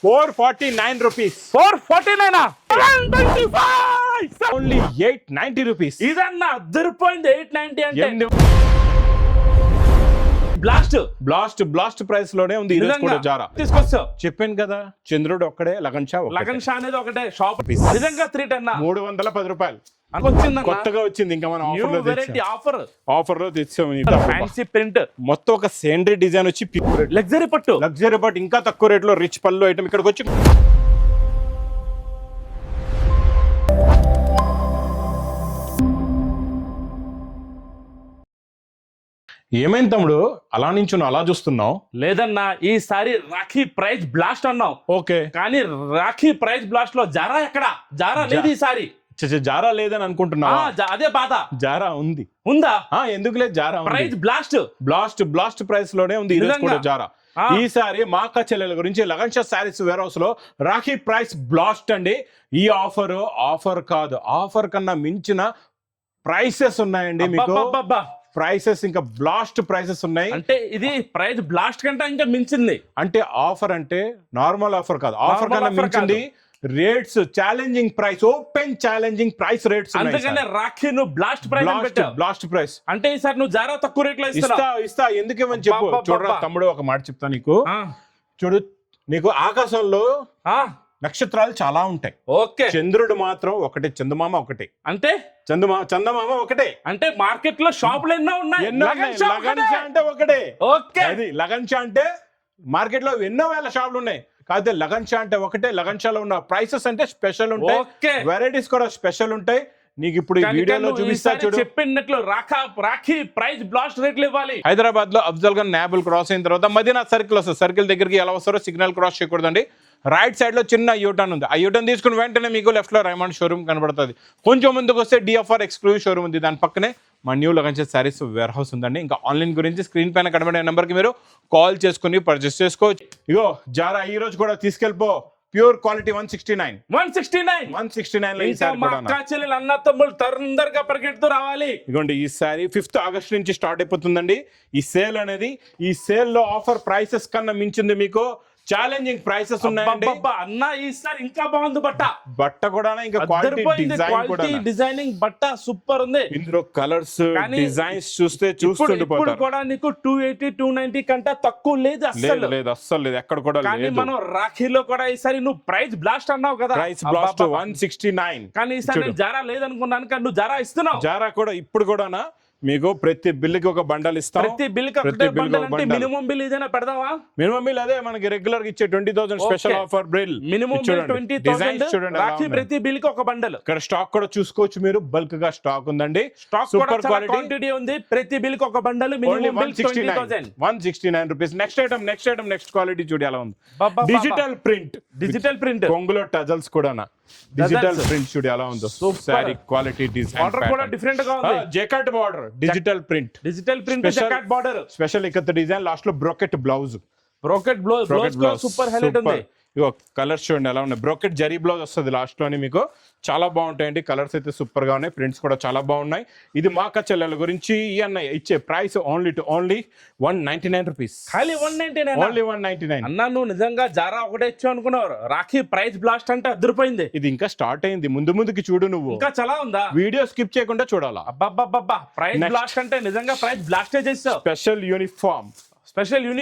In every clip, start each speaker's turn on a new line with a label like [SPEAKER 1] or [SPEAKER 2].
[SPEAKER 1] 449 rupees.
[SPEAKER 2] 449
[SPEAKER 1] Only 890 rupees.
[SPEAKER 2] ఇదన్నా అద్దరిపోయింది 890 అంటే బ్లాస్ట్
[SPEAKER 1] ప్రైస్ లోనే ఉంది ఈ రోజు కూడా జారా.
[SPEAKER 2] తీసుకొచ్చావు
[SPEAKER 1] చెప్పాను కదా, చంద్రుడు ఒక్కడే, లగన్
[SPEAKER 2] షా అనేది ఒకటే షాప్. నిజంగా 310
[SPEAKER 1] 310 రూపాయలు
[SPEAKER 2] వచ్చింది,
[SPEAKER 1] కొత్తగా వచ్చింది. ఇంకా మనం ఆఫర్ లో తెచ్చాము.
[SPEAKER 2] ఫ్యాన్సీ ప్రింట్
[SPEAKER 1] మొత్తం ఒక సేంద్రీ డిజైన్ వచ్చి
[SPEAKER 2] లగ్జరీ పట్టు
[SPEAKER 1] ఇంకా తక్కువ రేట్ లో రిచ్ పళ్ళు ఐటమ్ ఇక్కడికి వచ్చి ఏమైంది తమ్ముడు అలా నుంచి అలా చూస్తున్నావు?
[SPEAKER 2] లేదన్నా ఈసారి రాఖీ ప్రైస్ బ్లాస్ట్ అన్నావు.
[SPEAKER 1] ఓకే,
[SPEAKER 2] కానీ రాఖీ ప్రైస్ బ్లాస్ట్ లో జారా ఎక్కడ? జారా లేదు ఈసారి.
[SPEAKER 1] జారా లేదని అనుకుంటున్నా?
[SPEAKER 2] అదే బాధ.
[SPEAKER 1] జారా ఉందా? ఎందుకు లేదు? జారా
[SPEAKER 2] ప్రైస్
[SPEAKER 1] బ్లాస్ట్ ప్రైస్ లోనే ఉంది ఈ రోజు కూడా జారా. ఈసారి మా అక్క చెల్లెల గురించి లగన్ షా శారీస్ వేర్ హౌస్ లో రాఖీ ప్రైస్ బ్లాస్ట్ అండి. ఈ ఆఫర్ కాదు, ఆఫర్ కన్నా మించిన ప్రైసెస్ ఉన్నాయండి మీకు. ప్రైసెస్ ఇంకా బ్లాస్ట్ ప్రైసెస్ ఉన్నాయి.
[SPEAKER 2] అంటే ఇది ప్రైస్ బ్లాస్ట్ కంటే ఇంకా మించింది.
[SPEAKER 1] అంటే ఆఫర్ అంటే నార్మల్ ఆఫర్ కాదు, ఆఫర్ కన్నా మించింది. Rates challenging price, open challenging price rates.
[SPEAKER 2] అందుకనే రాఖీ నువ్వు
[SPEAKER 1] బ్లాస్ట్ ప్రైస్
[SPEAKER 2] అంటే ఈసారి నువ్వు జారా తక్కువ రేట్ లో
[SPEAKER 1] ఇస్తా. ఎందుకేమని చెప్పు. చూడరా తమ్ముడు, ఒక మాట చెప్తా నీకు. చూడు, నీకు ఆకాశంలో నక్షత్రాలు చాలా ఉంటాయి.
[SPEAKER 2] ఓకే,
[SPEAKER 1] చంద్రుడు మాత్రం ఒకటే, చందమామ ఒకటే.
[SPEAKER 2] అంటే
[SPEAKER 1] చందమామ ఒకటే.
[SPEAKER 2] అంటే మార్కెట్ లో షాపులు ఎన్నో ఉన్నాయి.
[SPEAKER 1] లగన్ షా అంటే ఒకటే.
[SPEAKER 2] ఓకే,
[SPEAKER 1] అది లగన్ షా అంటే మార్కెట్ లో ఎన్నో వేల షాపులు ఉన్నాయి. కాకపోతే లగన్ షా అంటే ఒకటే. లగన్ షాలో ఉన్న ప్రైసెస్ అంటే స్పెషల్ ఉంటాయి, వెరైటీస్ కూడా స్పెషల్ ఉంటాయి. నీకు ఇప్పుడు ఈ వీడియోలో చూపిస్తా చూడు.
[SPEAKER 2] చెప్పినట్లు రాఖీ ప్రైస్ బ్లాస్ట్ రేట్లు ఇవ్వాలి.
[SPEAKER 1] హైదరాబాద్ లో అఫ్జల్ గన్ నాబుల్ క్రాస్ అయిన తర్వాత మదీనా సర్కిల్ వస్తుంది. సర్కిల్ దగ్గరికి ఎలా వస్తారో సిగ్నల్ క్రాస్ చేయకూడదండి. రైట్ సైడ్ లో చిన్న యూటర్న్ ఉంది. ఆ యూటర్న్ తీసుకుని వెంటనే మీకు లెఫ్ట్ లో రైమండ్ షోరూమ్ కనబడుతుంది. కొంచెం ముందుకు వస్తే డిఎఫ్ఆర్ ఎక్స్క్లూజివ్ షోరూమ్ ఉంది. దాని పక్కనే మా new Lagan Shah sarees warehouse ఉందండి. ఇంకా ఆన్లైన్ గురించి స్క్రీన్ పైన కనబడే నెంబర్కి మీరు కాల్ చేసుకుని పర్చేస్ చేసుకోవచ్చు. ఇగో జారా ఈ రోజు కూడా తీసుకెళ్ళిపో. ప్యూర్ క్వాలిటీ 169
[SPEAKER 2] అన్న తమ్ముళ్ళు తొందరగా పరిగెడుతూ రావాలి.
[SPEAKER 1] ఇదిగోండి, ఈ సారీ 5th ఆగస్ట్ నుంచి స్టార్ట్ అయిపోతుందండి ఈ సేల్ అనేది. ఈ సేల్ లో ఆఫర్ ప్రైసెస్ కన్నా మించింది మీకు ఛాలెంజింగ్ ప్రైసెస్ ఉన్నాయండి.
[SPEAKER 2] అన్న ఈసారి ఇంకా బాగుంది
[SPEAKER 1] బట్ట కూడా, ఇంకా
[SPEAKER 2] క్వాలిటీ డిజైనింగ్ బట్ట సూపర్ ఉంది.
[SPEAKER 1] ఇందులో కలర్స్ డిజైన్స్ చూస్తుండిపోతారు.
[SPEAKER 2] కూడా నీకు 280 290 కంటే తక్కువ లేదు.
[SPEAKER 1] అస్సలు లేదు, ఎక్కడ కూడా లేదు.
[SPEAKER 2] మనం రాఖీలో కూడా ఈసారి నువ్వు ప్రైస్ బ్లాస్ట్ అన్నావు కదా,
[SPEAKER 1] ప్రైస్ బ్లాస్ట్ 169.
[SPEAKER 2] కానీ ఈసారి నేను జారా లేదనుకున్నాను, కానీ నువ్వు జారా ఇస్తున్నావు.
[SPEAKER 1] జారా కూడా ఇప్పుడు కూడానా మీకు ప్రతి బిల్లుకి ఒక బండల్ ఇస్తాం.
[SPEAKER 2] ప్రతి బిల్లుకి మినిమం బిల్ ఏదైనా పెడదావా?
[SPEAKER 1] మినిమం బిల్ అదే మనకి రెగ్యులర్ ఇచ్చే 20,000 స్పెషల్ ఆఫర్ బిల్.
[SPEAKER 2] మినిమం 20,000 చూడండి. ప్రతి బిల్ కి ఒక బండల్.
[SPEAKER 1] ఇక్కడ స్టాక్ కూడా చూసుకోవచ్చు మీరు, బల్క్ గా స్టాక్ ఉందండి.
[SPEAKER 2] సూపర్ క్వాలిటీ ఉంది. ప్రతి బిల్ కి ఒక bundle. Minimum bill
[SPEAKER 1] 169 rupees. Next item next quality చూడు ఎలా ఉంది. డిజిటల్ ప్రింట్ కొంగులో టజల్స్ కూడా డిజిటల్ ప్రింట్ చూడు ఎలా ఉందో. సారీ క్వాలిటీ డిజైన్
[SPEAKER 2] కూడా డిఫరెంట్ గా ఉంది.
[SPEAKER 1] Jacquard border digital print
[SPEAKER 2] jacquard border
[SPEAKER 1] special ikat design. Last లో బ్రోకెట్ బ్లౌజ్
[SPEAKER 2] సూపర్ హైలైట్ ఉంది.
[SPEAKER 1] ఇగో కలర్స్ చూడండి ఎలా ఉన్నాయి. బ్రోకెట్ జరీ బ్లౌజ్ వస్తుంది లాస్ట్ లోని. మీకు చాలా బాగుంటాయండి. కలర్స్ అయితే సూపర్ గా ఉన్నాయి. ప్రింట్స్ కూడా చాలా బాగున్నాయి. ఇది మా అక్క చెల్లెల గురించి ఈ అన్న ఇచ్చే ప్రైస్ ఓన్లీ 199 రూపీస్.
[SPEAKER 2] ఖాళీ 199 అన్నా. నువ్వు నిజంగా జారా ఒకటే ఇచ్చావు అనుకున్నావు. రాఖీ ప్రైస్ బ్లాస్ట్ అంటే అదిరిపోయింది.
[SPEAKER 1] ఇది ఇంకా స్టార్ట్ అయింది. ముందుకి చూడు, నువ్వు
[SPEAKER 2] ఇంకా చాలా ఉందా.
[SPEAKER 1] వీడియో స్కిప్ చేయకుండా చూడాలా.
[SPEAKER 2] అబ్బా ప్రైస్ బ్లాస్ట్ అంటే నిజంగా ప్రైస్ బ్లాస్టే చేస్తావు.
[SPEAKER 1] స్పెషల్ యూనిఫామ్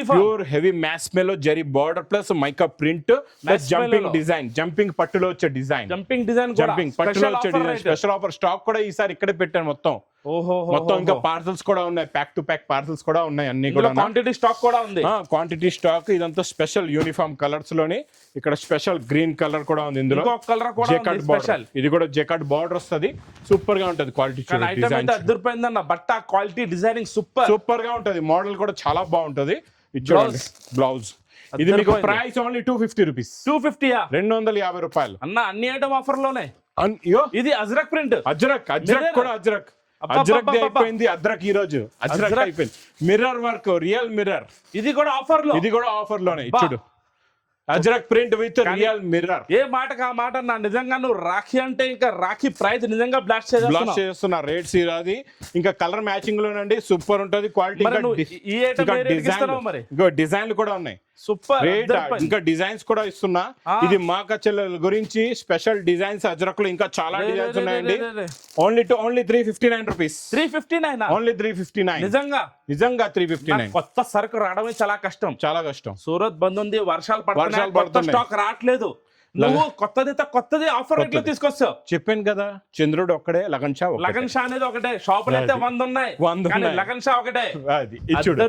[SPEAKER 1] ప్యూర్ హెవీ మ్యాస్మెలో zari border plus mica print plus jumping పట్టులో వచ్చే డిజైన్.
[SPEAKER 2] జంపింగ్
[SPEAKER 1] పట్టులో వచ్చే డిజైన్. స్పెషల్ ఆఫర్ స్టాక్ కూడా ఈసారి ఇక్కడే పెట్టాను మొత్తం. ఇంకా పార్సల్స్ కూడా ఉన్నాయి. ప్యాక్ టు ప్యాక్ పార్సల్స్ కూడా ఉన్నాయి. అన్ని కూడా
[SPEAKER 2] క్వాంటిటీ స్టాక్ కూడా ఉంది.
[SPEAKER 1] Quantity stock. ఇదంతా స్పెషల్ యూనిఫామ్ కలర్స్ లోని. ఇక్కడ స్పెషల్ గ్రీన్ కలర్ కూడా ఉంది. ఇందులో జకాట్ బార్డర్. ఇది కూడా జకాట్ బార్డర్ వస్తుంది. సూపర్ గా ఉంటది క్వాలిటీ.
[SPEAKER 2] అదిరిపోయిందన్న బట్ట క్వాలిటీ డిజైనింగ్ సూపర్
[SPEAKER 1] గా ఉంటది. మోడల్ కూడా చాలా బాగుంటది. బ్లౌజ్ ఇది మీకు ప్రైస్ ఓన్లీ 250 రూపీస్. 250 రూపాయలు
[SPEAKER 2] అన్న. అన్ని ఐటమ్ ఆఫర్ లోనే. ఇది అజ్రక్ ప్రింట్.
[SPEAKER 1] అజ్రక్ అయిపోయింది. అజ్రక్ ఈ రోజు అజ్రక్ అయిపోయింది. Mirror work, real mirror.
[SPEAKER 2] ఇది కూడా ఆఫర్
[SPEAKER 1] లోనే చూడు. Ajrak print with real mirror.
[SPEAKER 2] ఏ మాటకు ఆ మాట అన్న. నిజంగా నువ్వు రాఖీ అంటే ఇంకా రాఖీ ప్రైస్ నిజంగా బ్లాస్ట్
[SPEAKER 1] చేస్తున్నా. రేట్స్ ఇది ఇంకా కలర్ మ్యాచింగ్ లోనండి. సూపర్ ఉంటది క్వాలిటీ.
[SPEAKER 2] డిజైన్లు
[SPEAKER 1] కూడా ఉన్నాయి.
[SPEAKER 2] సూపర్
[SPEAKER 1] రేట్ ఇంకా డిజైన్స్ కూడా ఇస్తున్నా. ఇది మా చెల్లెల గురించి స్పెషల్ డిజైన్స్ అజ్రక్ లో ఇంకా చాలా డిజైన్స్ ఉన్నాయండి. Only 359 rupees.
[SPEAKER 2] 359
[SPEAKER 1] ఓన్లీ 359. నిజంగా 359.
[SPEAKER 2] కొత్త సరుకు రావడమే చాలా కష్టం. సూరత్ బంద్ ఉంది, వర్షాలు పడుతున్నాయి, స్టాక్ రావట్లేదు. నువ్వు కొత్తది ఆఫర్ రేట్ లో తీసుకొస్తావు.
[SPEAKER 1] చెప్పాను కదా, చంద్రుడు ఒక్కడే, లగన్ షా
[SPEAKER 2] అనేది ఒకటే. షాపులు అయితే 100 ఉన్నాయి, లగన్ షా ఒకటే.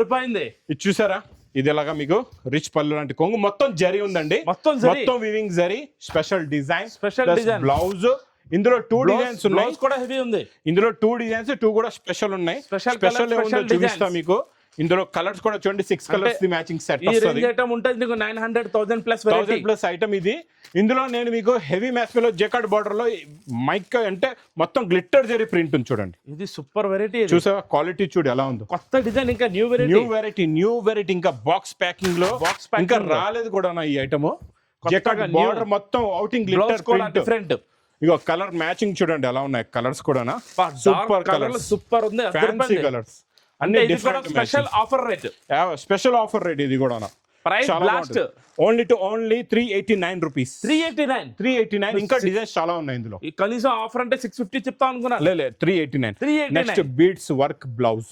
[SPEAKER 2] రూపాయింది
[SPEAKER 1] ఇది చూసారా, ఇది ఎలాగా మీకు రిచ్ పళ్ళు లాంటి కొంగు, మొత్తం జరీ ఉందండి, మొత్తం weaving zari, special design blouse. ఇందులో 2 డిజైన్స్ ఉన్నాయి,
[SPEAKER 2] కూడా హెవీ ఉంది.
[SPEAKER 1] ఇందులో 2 డిజైన్స్, 2 కూడా స్పెషల్ ఉన్నాయి. స్పెషల్ చూపిస్తా మీకు. ఇందులో కలర్స్ కూడా చూడండి, 6 కలర్స్ ది మ్యాచింగ్ సెట్ వస్తుంది.
[SPEAKER 2] ఐటమ్ ఉంటుంది మీకు 900,000
[SPEAKER 1] ప్లస్ ఐటమ్ ఇది. ఇందులో నేను మీకు హెవీ మ్యాస్మెలో జెకార్డ్ బార్డర్ లో మైక్ అంటే మొత్తం గ్లిట్టర్ జరీ ప్రింట్ ఉంది చూడండి.
[SPEAKER 2] ఇది సూపర్ వెరైటీ.
[SPEAKER 1] చూసావా క్వాలిటీ చూడు ఎలా ఉందో,
[SPEAKER 2] కొత్త డిజైన్, ఇంకా న్యూ
[SPEAKER 1] వెరైటీ ఇంకా బాక్స్ ప్యాకింగ్ లో ఇంకా రాలేదు కూడా ఈ ఐటమ్. జెకార్డ్ బార్డర్ మొత్తం అవుటింగ్ గ్లిట్టర్ ప్రింట్
[SPEAKER 2] డిఫరెంట్.
[SPEAKER 1] ఇగో కలర్ మ్యాచింగ్ చూడండి ఎలా ఉన్నాయి కలర్స్ కూడా, సూపర్ కలర్స్,
[SPEAKER 2] సూపర్ ఉంది,
[SPEAKER 1] ఫ్యాన్సీ కలర్స్ అన్ని డిఫరెంట్. స్పెషల్ ఆఫర్ రేట్ ఇది కూడా.
[SPEAKER 2] Price blast.
[SPEAKER 1] Only 389 rupees. 389. ఇంకా డిజైన్స్ చాలా ఉన్నాయి ఇందులో.
[SPEAKER 2] కనీసం ఆఫర్ అంటే 650 చెప్తా అనుకున్నా.
[SPEAKER 1] లే 389. Next beads work blouse.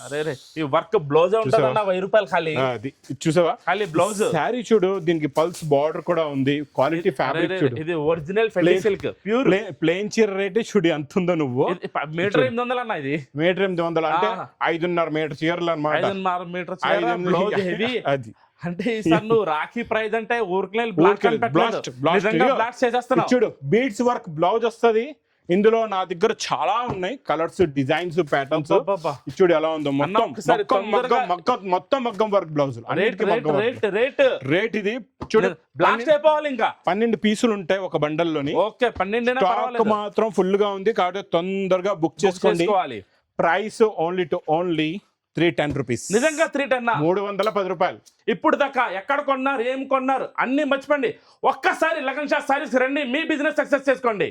[SPEAKER 2] ఈ వర్క్ బ్లౌజ్ ఉంటుందన్న 1000 రూపాయలు ఖాళీ.
[SPEAKER 1] అది చూసావా,
[SPEAKER 2] ఖాళీ బ్లౌజ్.
[SPEAKER 1] సారీ చూడు, దీనికి పల్స్ బార్డర్ కూడా ఉంది. క్వాలిటీ ఫ్యాబ్రిక్ చూడు,
[SPEAKER 2] ఇది ఒరిజినల్ ఫెల్లి సిల్క్ ప్యూర్.
[SPEAKER 1] ప్లేన్ చీర రేట్ చూడు ఎంత ఉందో. నువ్వు
[SPEAKER 2] మీటర్ 800 అన్న, ఇది
[SPEAKER 1] మీటర్ 800 అంటే 5.5 మీటర్ చీరలు అన్నమాట.
[SPEAKER 2] 5.5 మీటర్ చీర, బ్లౌజ్ హెవీ. అది అంటే ఈసారి నువ్వు రాఖీ ప్రైజ్ అంటే ఊరికే బ్లాస్ట్ చేసేస్తున్నావు.
[SPEAKER 1] చూడు, బీడ్స్ వర్క్ బ్లౌజ్ వస్తుంది. ఇందులో నా దగ్గర చాలా ఉన్నాయి కలర్స్, డిజైన్స్, ప్యాటర్న్స్. చూడు ఎలా ఉందో, మొత్తం మగ్గం వర్క్ బ్లౌజ్. రేట్ ఇది చూడు,
[SPEAKER 2] బ్లాస్ట్ అయిపోవాలి. ఇంకా
[SPEAKER 1] 12 పీసులు ఉంటాయి ఒక బండల్ లోని.
[SPEAKER 2] ఓకే, 12
[SPEAKER 1] మాత్రం ఫుల్ గా ఉంది కాబట్టి తొందరగా బుక్ చేసుకోవాలి. Price only 310 rupees.
[SPEAKER 2] నిజంగా 310.
[SPEAKER 1] 310 రూపాయలు.
[SPEAKER 2] ఇప్పుడు దాకా ఎక్కడ కొన్నారు, ఏం కొన్నారు అన్ని మర్చిపోండి. ఒక్కసారి లగన్ షా సారీస్ రండి, మీ బిజినెస్ సక్సెస్ చేసుకోండి.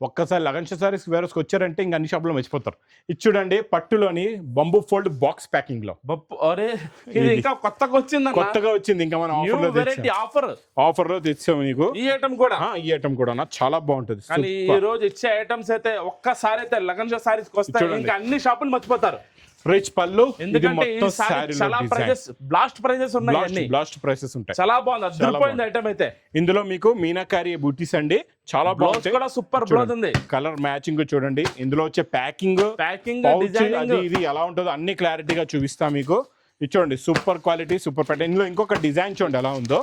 [SPEAKER 1] ఒక్కసారి లగన్ షా సారీస్ వేరేకి వచ్చారంటే ఇంకా అన్ని షాపులో మర్చిపోతారు. ఇది చూడండి, పట్టులోని బంబూ ఫోల్డ్ బాక్స్ ప్యాకింగ్ లో.
[SPEAKER 2] ఇది ఇంకా కొత్తగా
[SPEAKER 1] వచ్చింది. ఇంకా మనం ఆఫర్ లో తెచ్చాము మీకు.
[SPEAKER 2] ఈ ఐటమ్
[SPEAKER 1] కూడా చాలా బాగుంటుంది.
[SPEAKER 2] కానీ ఈ రోజు ఇచ్చే ఐటమ్స్ అయితే ఒక్కసారి అయితే లగన్ షా సారీస్ వస్తాయి, ఇంకా అన్ని షాపులు మర్చిపోతారు.
[SPEAKER 1] రిచ్ పళ్ళు,
[SPEAKER 2] ఎందుకంటే చాలా ప్రైజెస్, బ్లాస్ట్ ప్రైజెస్ ఉన్నాయి,
[SPEAKER 1] బ్లాస్ట్ ప్రైసెస్ ఉంటాయి.
[SPEAKER 2] చాలా బాగుంది, అద్భుతమైన ఐటమ్ అయితే.
[SPEAKER 1] ఇందులో మీకు మీనాకారి బూటీస్ అండి, చాలా బాగుంది,
[SPEAKER 2] కూడా సూపర్ బ్లౌజ్ ఉంది.
[SPEAKER 1] కలర్ మ్యాచింగ్ చూడండి. ఇందులో వచ్చే ప్యాకింగ్ ఇది ఎలా ఉంటుందో అన్ని క్లారిటీగా చూపిస్తా మీకు. ఇది చూడండి, సూపర్ క్వాలిటీ, సూపర్ ప్యాటర్న్. ఇందులో ఇంకొక డిజైన్ చూడండి ఎలా ఉందో.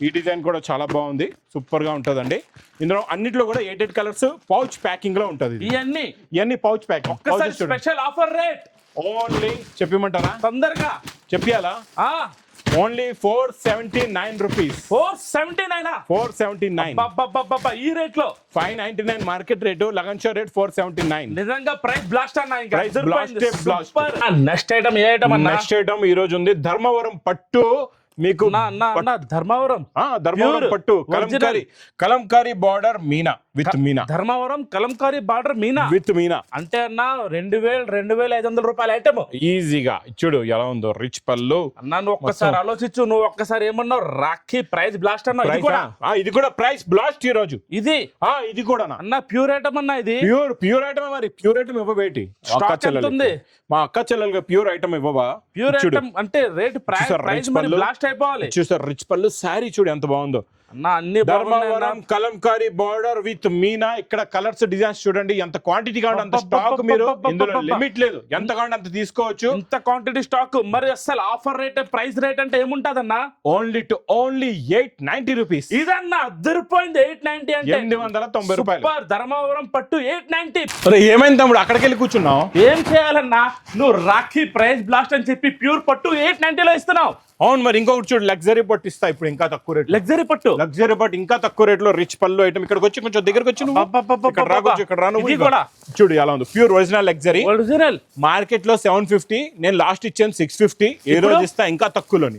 [SPEAKER 1] ఈ డిజైన్ కూడా చాలా బాగుంది, సూపర్ గా ఉంటదండి. ఇందులో అన్నిట్లో కూడా 8 కలర్స్ పౌచ్ ప్యాకింగ్ లో ఉంటది. ఇవన్నీ pouch packing.
[SPEAKER 2] Special offer rate
[SPEAKER 1] only చెప్పమంటారా,
[SPEAKER 2] తొందరగా
[SPEAKER 1] చెప్పాలా? Only 479 rupees.
[SPEAKER 2] 479 ఈ రేట్ లో.
[SPEAKER 1] 599 market rate, lagan show rate 479.
[SPEAKER 2] నిజంగా ప్రైస్ బ్లాస్ట్ అన్న.
[SPEAKER 1] నెక్స్ట్ ఐటమ్ ఈ రోజు ఉంది, ధర్మవరం పట్టు. మీకు
[SPEAKER 2] ధర్మవరం
[SPEAKER 1] పట్టు Kalamkari border Meena with Meena.
[SPEAKER 2] Dharmavaram Kalamkari border Meena
[SPEAKER 1] with Meena
[SPEAKER 2] అంటే అన్న 2,500 రూపాయల ఐటమ్
[SPEAKER 1] ఈజీగా. చూడు ఎలా ఉందో, రిచ్ పళ్ళు.
[SPEAKER 2] అన్నా నువ్వు ఒక్కసారి ఆలోచించు, నువ్వు ఒక్కసారి ఏమన్నావు, రాఖీ ప్రైస్ బ్లాస్ట్ అన్నా.
[SPEAKER 1] ఇది కూడా ప్రైస్ బ్లాస్ట్ ఈ రోజు. ఇది కూడా
[SPEAKER 2] అన్న ప్యూర్ ఐటమ్ అన్న. ఇది
[SPEAKER 1] ప్యూర్ ఐటమ్. మరి ప్యూర్ ఐటమ్ ఇవ్వబేటి మా అక్క చెల్లెలుగా ప్యూర్ ఐటమ్ ఇవ్వవా?
[SPEAKER 2] ప్యూర్ ఐటమ్ అంటే రేట్ ప్రైస్ బ్లాస్ట్ అయిపోవాలి.
[SPEAKER 1] చూసారు రిచ్ పళ్ళు, శారీ చూడు ఎంత బాగుందో. Dharmavaram Kalamkari border with Meena. ఇక్కడ కలర్స్, డిజైన్స్ చూడండి, ఎంత క్వాంటిటీ కావాలి అంత స్టాక్. మీరు ఇందులో లిమిట్ లేదు, ఎంత కావాలి అంత తీసుకోవచ్చు,
[SPEAKER 2] ఇంత క్వాంటిటీ స్టాక్. మరి అసలు ఆఫర్ రేట్, ప్రైస్ రేట్ అంటే ఏముంటదన్నా?
[SPEAKER 1] Only 890 rupees.
[SPEAKER 2] ఇదన్నా అద్దరిపోయింది. 890 అంటే
[SPEAKER 1] 890 రూపాయలు.
[SPEAKER 2] ధర్మవరం పట్టు 890.
[SPEAKER 1] ఏమైంది తమ్ముడు, అక్కడికి వెళ్ళి కూర్చున్నావు?
[SPEAKER 2] ఏం చేయాలన్నా, నువ్వు రాఖీ ప్రైస్ బ్లాస్ట్ అని చెప్పి ప్యూర్ పట్టు 890లో ఇస్తున్నావు.
[SPEAKER 1] అవును, మరి ఇంకొకటి చూడు, లగ్జరీ పట్టు ఇస్తా ఇప్పుడు ఇంకా తక్కువ రేట్.
[SPEAKER 2] లగ్జరీ పట్టు ఇంకా
[SPEAKER 1] తక్కువ రేట్ లో రిచ్ పళ్ళు ఐటమ్. ఇక్కడికి వచ్చి కొంచెం దగ్గరకు వచ్చి చూడు ఎలా ఉంది, ప్యూర్ ఒరిజినల్ లగ్జరీ. మార్కెట్ లో 750, నేను లాస్ట్ ఇచ్చాను 650. ఏ రోజు ఇస్తా ఇంకా తక్కువలోని.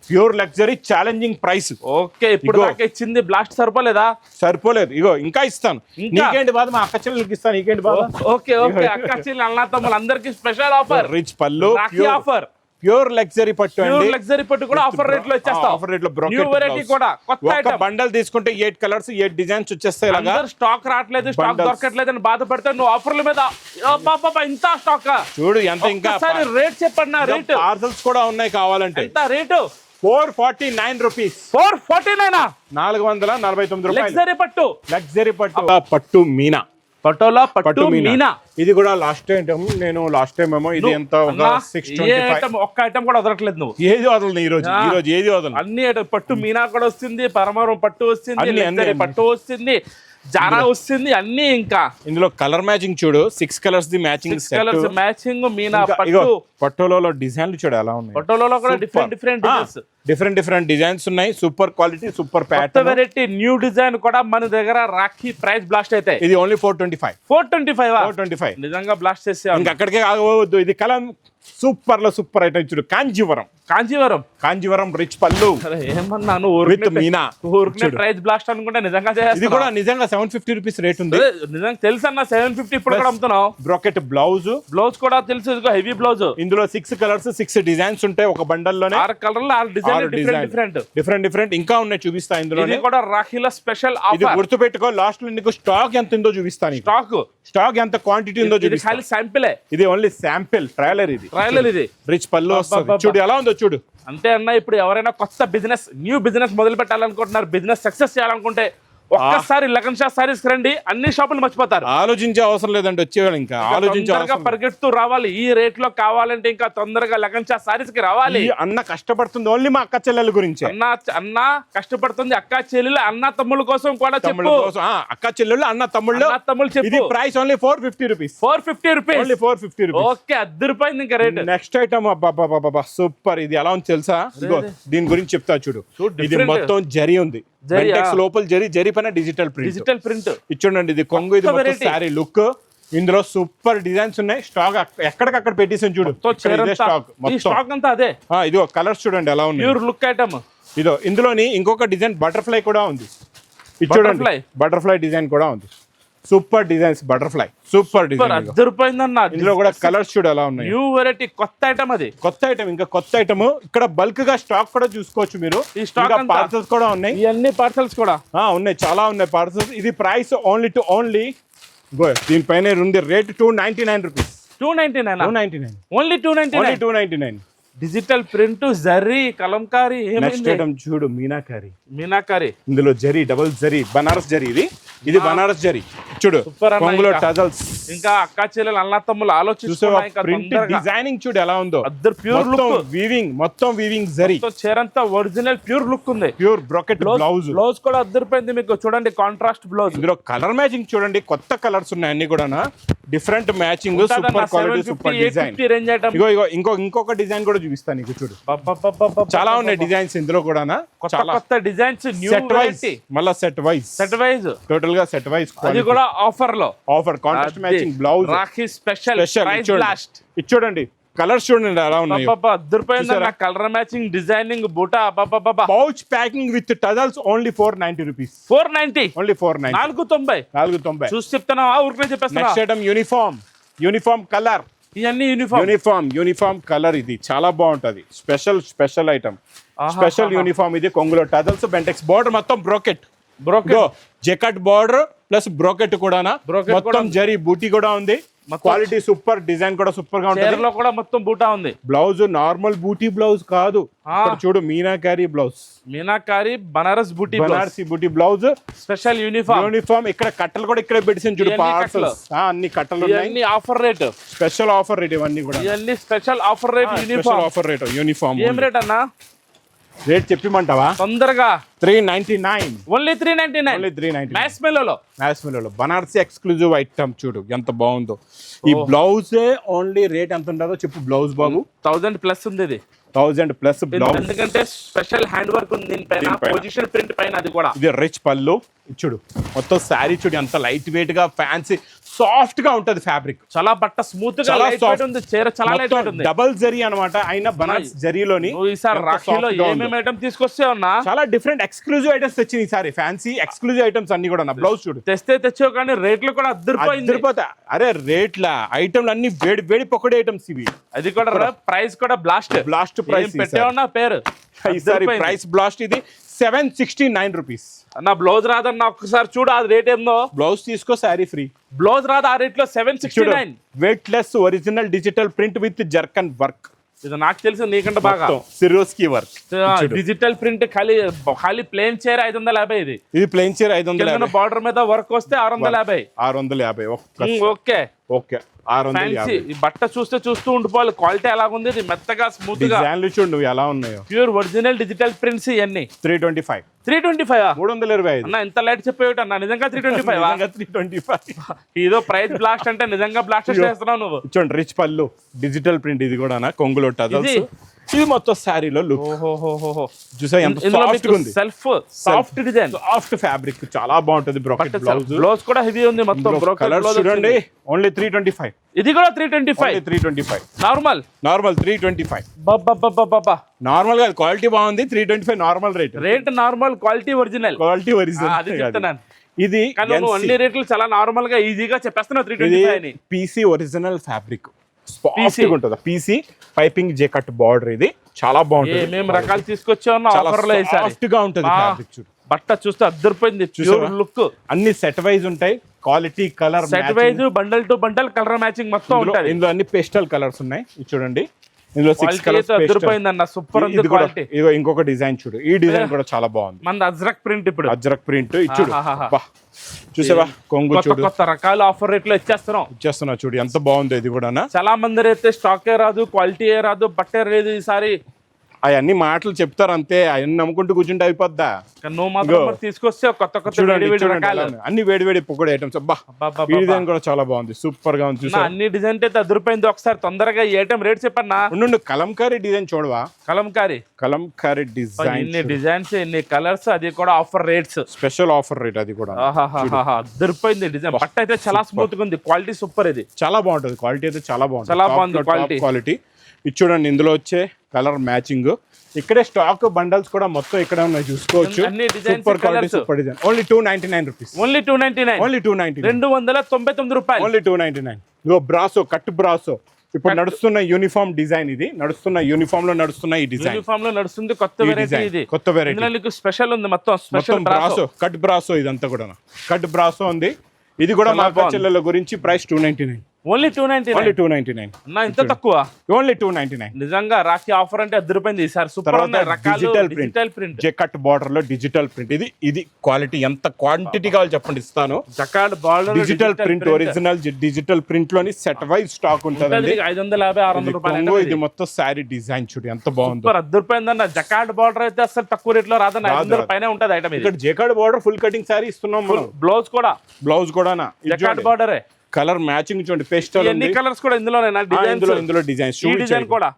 [SPEAKER 1] Pure luxury, challenging price.
[SPEAKER 2] Okay, ఇప్పుడు ఇచ్చింది బ్లాస్ట్
[SPEAKER 1] సరిపోలేదు. ఇగో ఇంకా ఇస్తాను. నీకేంటి బాధ, మా అక్క చెల్లెలకి ఇస్తాను, నీకేంటి బాధ?
[SPEAKER 2] ఓకే అక్క చెల్లెలు అన్న తమ్ముళ్ళు అందరికి స్పెషల్ ఆఫర్.
[SPEAKER 1] రిచ్ పళ్ళు,
[SPEAKER 2] ఆఫర్,
[SPEAKER 1] ప్యూర్ లగ్జరీ పట్టు అండి.
[SPEAKER 2] లగ్జరీ పట్టు కూడా ఆఫర్ రేట్ లో ఇచ్చేస్తాం.
[SPEAKER 1] ఆఫర్ రేట్ లో
[SPEAKER 2] న్యూ వెరైటీ కూడా కొత్త
[SPEAKER 1] ఒక
[SPEAKER 2] ఐటమ్.
[SPEAKER 1] బండల్ తీసుకుంటే 8 కలర్స్ 8 డిజైన్స్ వచ్చేస్తాయి. ఇలాగా
[SPEAKER 2] స్టాక్ రావట్లేదు, స్టాక్ దొరకట్లేదు అని బాధపడితే నువ్వు ఆఫర్ల మీద ఇంత స్టాక్
[SPEAKER 1] చూడు ఎంత. ఇంకా
[SPEAKER 2] రేట్ చెప్పండి. రేట్
[SPEAKER 1] పార్సల్స్ కూడా ఉన్నాయి కావాలంటే.
[SPEAKER 2] ఎంత రేటు?
[SPEAKER 1] 449 రూపీస్.
[SPEAKER 2] 449
[SPEAKER 1] 449 రూపాయలు.
[SPEAKER 2] లగ్జరీ పట్టు.
[SPEAKER 1] లగ్జరీ పట్టు. పట్టు మీనా.
[SPEAKER 2] పటోలా పట్టు మీనా.
[SPEAKER 1] ఇది కూడా లాస్ట్ టైం లాస్ట్ టైం ఏమో ఇది ఎంత 625.
[SPEAKER 2] ఒక్క ఐటమ్ కూడా వదలట్లేదు నువ్వు.
[SPEAKER 1] ఏది వదలను ఈ రోజు ఏది వదలను.
[SPEAKER 2] అన్ని పట్టు మీనా కూడా వస్తుంది, పరమారం పట్టు వస్తుంది, లగ్జరీ పట్టు వస్తుంది, జారా వస్తుంది, అన్ని. ఇంకా
[SPEAKER 1] ఇందులో కలర్ మ్యాచింగ్ చూడు, 6 colours the matching
[SPEAKER 2] colours matching Meena పట్టు.
[SPEAKER 1] పట్టోలలో డిజైన్లు చూడు ఎలా ఉన్నాయి.
[SPEAKER 2] పటోలలో కూడా
[SPEAKER 1] డిఫరెంట్ డిజైన్స్ ఉన్నాయి. Super quality, super pattern
[SPEAKER 2] variety, new design కూడా మన దగ్గర. రాఖీ ప్రైస్ బ్లాస్ట్ అయితే
[SPEAKER 1] ఇది ఓన్లీ 425.
[SPEAKER 2] నిజంగా బ్లాస్ట్ చేసే
[SPEAKER 1] ఇంకా అక్కడికే ఆగవద్దు. ఇది కలర్ సూపర్ ఐటమ్ చూడు. కాంజీవరం రిచ్ పళ్ళు.
[SPEAKER 2] ఏమన్నాను
[SPEAKER 1] విత్ మీనా.
[SPEAKER 2] ప్రైస్ బ్లాస్ట్ అనుకుంటే నిజంగా
[SPEAKER 1] ఇది కూడా నిజంగా 750 రూపీస్ రేట్ ఉంది.
[SPEAKER 2] నిజంగా తెలుసు అన్న. 750 ఇప్పుడు కూడా అమ్ముతున్నావు.
[SPEAKER 1] బ్రాకెట్ బ్లౌజ్
[SPEAKER 2] కూడా తెలుసు, హెవీ బ్లౌజ్.
[SPEAKER 1] ఇందులో 6 కలర్స్ 6 డిజైన్స్ ఉంటాయి ఒక బండల్ లోనే.
[SPEAKER 2] 6 కలర్లు 6
[SPEAKER 1] డిఫరెంట్ ఇంకా ఉన్నాయి చూపిస్తా. ఇందులో
[SPEAKER 2] కూడా రాఖీల స్పెషల్
[SPEAKER 1] ఇది గుర్తు పెట్టుకో. లాస్ట్ లో నీకు స్టాక్ ఎంత ఉందో చూపిస్తాను. స్టాక్ ఎంత క్వాంటిటీ ఉందో చూపిస్తాను.
[SPEAKER 2] శాంపిల్.
[SPEAKER 1] ఇది ఓన్లీ శాంపిల్, ట్రయలర్. ఇది రిచ్ పళ్ళు వస్తుంది చూడు ఎలా ఉందో చూడు.
[SPEAKER 2] అంతే అన్న. ఇప్పుడు ఎవరైనా కొత్త బిజినెస్, న్యూ బిజినెస్ మొదలు పెట్టాలనుకుంటున్నారు, బిజినెస్ సక్సెస్ చేయాలనుకుంటే ఒక్కసారి లగన్ షా సారీస్ రండి, అన్ని షాపులు మర్చిపోతారు.
[SPEAKER 1] ఆలోచించే అవసరం లేదండి, వచ్చేవాళ్ళు ఇంకా ఆలోచించే
[SPEAKER 2] పరిగెడుతూ రావాలి. ఈ రేట్ లో కావాలంటే ఇంకా తొందరగా లగన్ షా సారీస్ కి రావాలి.
[SPEAKER 1] అన్న కష్టపడుతుంది ఓన్లీ మా అక్క చెల్లెల గురించి.
[SPEAKER 2] అన్న కష్టపడుతుంది, అక్క చెల్లెలు, అన్న తమ్ముళ్ళ కోసం కూడా చెప్పు.
[SPEAKER 1] అక్క చెల్లెళ్ళు, అన్న తమ్ముళ్ళు
[SPEAKER 2] చెప్పు.
[SPEAKER 1] Price only 450 rupees.
[SPEAKER 2] 450 rupees. Okay, అద్దరిపోయింది ఇంకా రేట్.
[SPEAKER 1] Next item super. ఇది ఎలా ఉంది తెలుసా? దీని గురించి చెప్తా చూడు. ఇది మొత్తం జరీ ఉంది. లోపల జరీ పైన డిజిటల్ ప్రింట్ ఇచ్చుండండి. ఇది కొంగు. ఇది సారీ లుక్. ఇందులో సూపర్ డిజైన్స్ ఉన్నాయి. స్టాక్ ఎక్కడికక్కడ పెట్టేసాను చూడు.
[SPEAKER 2] స్టాక్ అంతా అదే.
[SPEAKER 1] ఇదిగో కలర్స్ చూడండి ఎలా ఉన్నాయి.
[SPEAKER 2] Pure look item.
[SPEAKER 1] ఇదో ఇందులోని ఇంకొక డిజైన్ బటర్ఫ్లై కూడా ఉంది. ఇది చూడండి, బటర్ఫ్లై డిజైన్ కూడా ఉంది. Super designs, butterfly super design.
[SPEAKER 2] అద్దరిపోయిందన్న.
[SPEAKER 1] ఇందులో కూడా కలర్స్ చూడు ఎలా ఉన్నాయి.
[SPEAKER 2] న్యూ వెరైటీ, కొత్త ఐటమ్. అది కొత్త
[SPEAKER 1] ఐటమ్, ఇంకా కొత్త ఐటమ్. ఇక్కడ బల్క్ గా స్టాక్ కూడా చూసుకోవచ్చు మీరు.
[SPEAKER 2] ఈ స్టాక్
[SPEAKER 1] పార్సల్స్ కూడా ఉన్నాయి.
[SPEAKER 2] ఇవన్నీ పార్సల్స్ కూడా
[SPEAKER 1] ఉన్నాయి, చాలా ఉన్నాయి పార్సల్స్. ఇది ప్రైస్ ఓన్లీ దీనిపైన ఉంది rate 299 rupees.
[SPEAKER 2] 299 only 299. Digital print, zari, Kalamkari.
[SPEAKER 1] Next item చూడు, మీనాకారి.
[SPEAKER 2] ఇందులో
[SPEAKER 1] జరీ, డబుల్ జరీ, బనారస్ జరీ. ఇది బనారస్ జరీ చూడు. కొంగులో టజల్స్.
[SPEAKER 2] ఇంకా అక్క చెల్లెలు, అన్న తమ్ములు ఆలోచిస్తున్నారు.
[SPEAKER 1] ప్రింట్ డిజైనింగ్ చూడు ఎలా ఉందో.
[SPEAKER 2] Pure look.
[SPEAKER 1] మొత్తం వీవింగ్ జరీ.
[SPEAKER 2] చీరంతా ఒరిజినల్ ప్యూర్ లుక్ ఉంది.
[SPEAKER 1] ప్యూర్ బ్రాకెట్ బ్లౌజ్
[SPEAKER 2] కూడా అద్దరిపోయింది మీకు. చూడండి కాంట్రాస్ట్ బ్లౌజ్.
[SPEAKER 1] ఇందులో కలర్ మ్యాచింగ్ చూడండి. కొత్త కలర్స్ ఉన్నాయి అన్ని కూడా. Different matching, super quality, super design. ఇంకొక డిజైన్ కూడా చూపిస్తాను నీకు చూడు. చాలా ఉన్నాయి డిజైన్స్ ఇందులో కూడా.
[SPEAKER 2] కొత్త డిజైన్స్,
[SPEAKER 1] మళ్ళీ సెట్ వైజ్ టోటల్ గా సెట్ వైజ్.
[SPEAKER 2] అది కూడా ఆఫర్ లో.
[SPEAKER 1] Contrast matching blouse.
[SPEAKER 2] Rakhi special blast.
[SPEAKER 1] ఇది చూడండి, కలర్స్ చూడండి ఎలా ఉన్నాయి.
[SPEAKER 2] Colour matching, designing, buta.
[SPEAKER 1] Pouch packing with tassels only 490 rupees.
[SPEAKER 2] 490
[SPEAKER 1] only 490.
[SPEAKER 2] 490 చూసి చెప్తున్నావా? ఊరికే చెప్పేస్తున్నా.
[SPEAKER 1] Next item uniform colour.
[SPEAKER 2] ఇవన్నీ
[SPEAKER 1] యూనిఫామ్ కలర్. ఇది చాలా బాగుంటది. Special item. Special uniform. ఇది కొంగులో టజల్స్, బెంటెక్స్ బార్డర్, మొత్తం brocade jacquard border plus brocade కూడా. మొత్తం జరీ బూటీ కూడా ఉంది. క్వాలిటీ సూపర్, డిజైన్ కూడా సూపర్ గా ఉంటుంది.
[SPEAKER 2] కూడా మొత్తం బూటా ఉంది.
[SPEAKER 1] బ్లౌజ్ నార్మల్ బూటీ బ్లౌజ్ కాదు. చూడు, మీనాకారి బ్లౌజ్.
[SPEAKER 2] బనారస్
[SPEAKER 1] బూటీ బ్లౌజ్.
[SPEAKER 2] Special uniform.
[SPEAKER 1] ఇక్కడ కట్టలు కూడా ఇక్కడ పెట్టేసాను చూడు. పార్సల్స్ అన్ని కట్టలు ఉన్నాయి.
[SPEAKER 2] Offer rate,
[SPEAKER 1] special offer rate. ఇవన్నీ కూడా
[SPEAKER 2] స్పెషల్ ఆఫర్ రేట్.
[SPEAKER 1] యూనిఫామ్
[SPEAKER 2] ఏం రేట్ అన్నా?
[SPEAKER 1] రేట్ చెప్పమంటావా
[SPEAKER 2] తొందరగా?
[SPEAKER 1] 399.
[SPEAKER 2] ఓన్లీ 399.
[SPEAKER 1] మ్యాస్మెల్లో బనారసి ఎక్స్క్లూజివ్ ఐటమ్ చూడు ఎంత బాగుందో. ఈ బ్లౌజ్ ఓన్లీ రేట్ ఎంత ఉంటుందో చెప్పు బ్లౌజ్ బాబు.
[SPEAKER 2] 1000 ప్లస్ ఉంది. ఇది
[SPEAKER 1] 1000 ప్లస్ బ్లౌజ్.
[SPEAKER 2] ఎందుకంటే స్పెషల్ హ్యాండ్ వర్క్ ఉంది దీనిపైన. పొజిషన్ ప్రింట్ పైన. అది కూడా
[SPEAKER 1] ఇది రిచ్ పళ్ళు చూడు. మొత్తం శారీ చూడు ఎంత లైట్ వెయిట్ గా, ఫ్యాన్సీ సాఫ్ట్ గా ఉంటది ఫ్యాబ్రిక్,
[SPEAKER 2] చాలా బట్ట స్మూత్ గా
[SPEAKER 1] చాలా
[SPEAKER 2] లైట్
[SPEAKER 1] soft.
[SPEAKER 2] వెయిట్ ఉంది, చీర చాలా లైట్ వెయిట్ ఉంది.
[SPEAKER 1] డబల్ జరీ అన్నమాట, అయినా బనారస్ జరీలోని
[SPEAKER 2] నువ్వు ఈసారి
[SPEAKER 1] ఎంత
[SPEAKER 2] రాఖీలో
[SPEAKER 1] soft గా ఉందో.
[SPEAKER 2] ఏమేమి ఐటమ్ తీసుకొస్తే ఉన్నా
[SPEAKER 1] చాలా డిఫరెంట్ ఎక్స్క్లూజివ్ ఐటమ్స్ తెచ్చింది ఈసారి, ఫ్యాన్సీ ఎక్స్క్లూజివ్ ఐటమ్స్ అన్ని కూడా. బ్లౌజ్ చూడు
[SPEAKER 2] తెచ్చావు కానీ రేట్లు కూడా అద్దరిపోయింది.
[SPEAKER 1] అదిరిపోతా. అరే రేట్ల ఐటమ్లు అన్ని వేడి వేడి పొక్కడే ఐటమ్స్ ఇవి.
[SPEAKER 2] అది కూడా ప్రైస్ కూడా బ్లాస్ట్
[SPEAKER 1] ప్రైస్
[SPEAKER 2] పెట్టావున్నా పేరు
[SPEAKER 1] ఈసారి ప్రైస్ బ్లాస్ట్. ఇది 769 రూపీస్.
[SPEAKER 2] నా బ్లౌజ్ రాదన్న ఒక్కసారి చూడు ఆ రేట్ ఏందో.
[SPEAKER 1] బ్లౌజ్ తీసుకో శారీ ఫ్రీ.
[SPEAKER 2] బ్లౌజ్ రాదు ఆ రేట్ లో 769.
[SPEAKER 1] Weight less original digital print with zircon work.
[SPEAKER 2] ఇది నాకు తెలిసి నీకంటే బాగా
[SPEAKER 1] సిరోస్కి వర్క్,
[SPEAKER 2] డిజిటల్ ప్రింట్ ఖాళీ ప్లేన్ చైర్ 550.
[SPEAKER 1] ఇది ప్లెయిన్ చైర్ 550.
[SPEAKER 2] బార్డర్ మీద వర్క్ వస్తే 650.
[SPEAKER 1] 650.
[SPEAKER 2] Okay
[SPEAKER 1] okay 650.
[SPEAKER 2] ఫ్యాన్సీ. ఈ బట్ట చూస్తూ ఉండిపోవాలి, క్వాలిటీ ఎలాగుంది, ఇది మెత్తగా స్మూత్ గా.
[SPEAKER 1] డిజైన్లు చూడు నువ్వు ఎలా ఉన్నాయో.
[SPEAKER 2] ప్యూర్ ఒరిజినల్ డిజిటల్ ప్రింట్స్ ఇవన్నీ.
[SPEAKER 1] 325.
[SPEAKER 2] 325
[SPEAKER 1] 325.
[SPEAKER 2] అన్న ఇంత లైట్ చెప్పేవి అన్న, నిజంగా 325.
[SPEAKER 1] 325.
[SPEAKER 2] ఏదో ప్రైస్ బ్లాస్ట్ అంటే నిజంగా బ్లాస్ట్ చేస్తున్నావు నువ్వు.
[SPEAKER 1] చూడండి రిచ్ పళ్ళు, డిజిటల్ ప్రింట్, ఇది కూడా కొంగులో టజల్స్. ఇది మొత్తం శారీలో లుక్ చూసా ఎంత సాఫ్ట్ ఉంది.
[SPEAKER 2] Self soft design,
[SPEAKER 1] soft fabric, చాలా బాగుంటది. బ్రోకెట్ బ్లౌజ్,
[SPEAKER 2] బ్లౌజ్ కూడా హెవీ ఉంది మొత్తం.
[SPEAKER 1] కలర్ చూడండి. ఓన్లీ 325.
[SPEAKER 2] ఇది కూడా 325.
[SPEAKER 1] 325
[SPEAKER 2] నార్మల్
[SPEAKER 1] 325.
[SPEAKER 2] బాబా
[SPEAKER 1] నార్మల్ గా క్వాలిటీ బాగుంది. 325 normal rate
[SPEAKER 2] normal, quality original. అది చెప్తున్నాను.
[SPEAKER 1] ఇది
[SPEAKER 2] అన్ని రేట్లు చాలా నార్మల్ గా ఈజీగా చెప్పేస్తున్నావు 325 అని.
[SPEAKER 1] పీసీ ఒరిజినల్ ఫ్యాబ్రిక్, సాఫ్ట్ ఉంటుంది. పీసీ పైపింగ్ జెకట్ బార్డర్, ఇది చాలా బాగుంటుంది.
[SPEAKER 2] ఏమేం రకాలు తీసుకొచ్చావు ఆఫర్లో
[SPEAKER 1] సాఫ్ట్ గా ఉంటుంది ఫ్యాబ్రిక్. చూడు
[SPEAKER 2] బట్ట చూస్తే అద్దరిపోయింది. Pure look.
[SPEAKER 1] అన్ని సెట్ వైజ్ ఉంటాయి. Quality colour
[SPEAKER 2] set wise, bundle to bundle colour matching మొత్తం ఉంటుంది.
[SPEAKER 1] ఇందులో అన్ని పేస్టల్ కలర్స్ ఉన్నాయి. ఇది చూడండి, ఇందులో 6 కలర్స్.
[SPEAKER 2] అద్దరిపోయిందన్న సూపర్ ఉంది క్వాలిటీ.
[SPEAKER 1] ఇదిగో ఇంకొక డిజైన్ చూడు, ఈ డిజైన్ కూడా చాలా బాగుంది.
[SPEAKER 2] మన అజ్రక్ ప్రింట్, ఇప్పుడు
[SPEAKER 1] అజ్రక్ ప్రింట్ చూడు. చూసావా కొంగు చూడు.
[SPEAKER 2] కొత్త రకాల ఆఫర్ రేట్ లో ఇచ్చేస్తున్నా
[SPEAKER 1] చూడు ఎంత బాగుందో. ఇది కూడా
[SPEAKER 2] చాలా మంది అయితే స్టాకే రాదు, క్వాలిటీ రాదు, బట్టే లేదు. ఈసారి
[SPEAKER 1] అవన్నీ మాటలు చెప్తారు అంతే, అవన్నీ నమ్ముకుంటూ కూర్చుంటే అయిపోద్దా.
[SPEAKER 2] నువ్వు మాత్రం తీసుకొస్తే కొత్త
[SPEAKER 1] అన్ని వేడి వేడి పొగడి ఐటమ్స్. ఈ డిజైన్ కూడా చాలా బాగుంది, సూపర్ గా ఉంది.
[SPEAKER 2] అన్ని డిజైన్ అయితే అదిరిపోయింది. ఒకసారి తొందరగా ఈ ఐటమ్ రేట్ చెప్పన్నా.
[SPEAKER 1] కలంకారీ డిజైన్ చూడవా. కలంకారీ డిజైన్,
[SPEAKER 2] ఇన్ని డిజైన్స్, ఇన్ని కలర్స్, అది కూడా offer rates,
[SPEAKER 1] special offer rate. అది కూడా
[SPEAKER 2] అదిరిపోయింది డిజైన్. బట్ట అయితే చాలా స్మూత్ గా ఉంది, క్వాలిటీ సూపర్. ఇది
[SPEAKER 1] చాలా బాగుంటుంది, క్వాలిటీ అయితే చాలా బాగుంది.
[SPEAKER 2] చాలా బాగుంది
[SPEAKER 1] క్వాలిటీ. ఇది చూడండి, ఇందులో వచ్చే కలర్ మ్యాచింగ్. ఇక్కడే స్టాక్ బండల్స్ కూడా మొత్తం ఇక్కడ ఉన్నాయి, చూసుకోవచ్చు. Super quality, super design. Only 299 rupees.
[SPEAKER 2] Only 299.
[SPEAKER 1] Only 299.
[SPEAKER 2] 299 రూపాయలు.
[SPEAKER 1] ఓన్లీ 299. ఇదిగో బ్రాసో, కట్ బ్రాసో. ఇప్పుడు నడుస్తున్న యూనిఫామ్ డిజైన్, ఇది నడుస్తున్న యూనిఫామ్ లో నడుస్తున్న ఈ డిజైన్.
[SPEAKER 2] యూనిఫామ్ లో నడుస్తుంది కొత్త వెరైటీ. ఇది
[SPEAKER 1] కొత్త వెరైటీ,
[SPEAKER 2] స్పెషల్ ఉంది మొత్తం. Special
[SPEAKER 1] brasso, cut brasso. ఇదంతా కూడా కట్ బ్రాసో ఉంది. ఇది కూడా మా చెల్లెల గురించి ప్రైస్ 299.
[SPEAKER 2] ఓన్లీ 299.
[SPEAKER 1] నా
[SPEAKER 2] ఇంత తక్కువ.
[SPEAKER 1] ఓన్లీ 299.
[SPEAKER 2] నిజంగా రాఖీ ఆఫర్ అంటే అదిరిపోయింది ఈసారి. సూపర్ ఉన్నాయి రకాలు. డిజిటల్ ప్రింట్,
[SPEAKER 1] జెకట్ బార్డర్ లో డిజిటల్ ప్రింట్. ఇది క్వాలిటీ ఎంత క్వాంటిటీ కావాలి చెప్పండి, ఇస్తాను.
[SPEAKER 2] Jacquard border
[SPEAKER 1] digital print, original digital print లోని సెట్ వైజ్ స్టాక్ ఉంటుంది.
[SPEAKER 2] 550-600 రూపాయలు.
[SPEAKER 1] ఇది మొత్తం శారీ డిజైన్ చూడు ఎంత బాగుంది.
[SPEAKER 2] సూపర్ అదిరిపోయిందన్న. జకార్డ్ బార్డర్ అయితే అసలు తక్కువ రేట్ లో రాదన్న. 500 పైన ఉంటది ఐటమ్.
[SPEAKER 1] ఇక్కడ jacquard border full cutting sari ఇస్తున్నాం.
[SPEAKER 2] బ్లౌజ్ కూడా జకార్డ్ బార్డర్.
[SPEAKER 1] కలర్ మ్యాచింగ్ చూడండి, పేస్టల్.
[SPEAKER 2] ఎన్ని కలర్స్ కూడా ఇందులోనే
[SPEAKER 1] ఇందులో డిజైన్స్.
[SPEAKER 2] ఈ డిజైన్ కూడా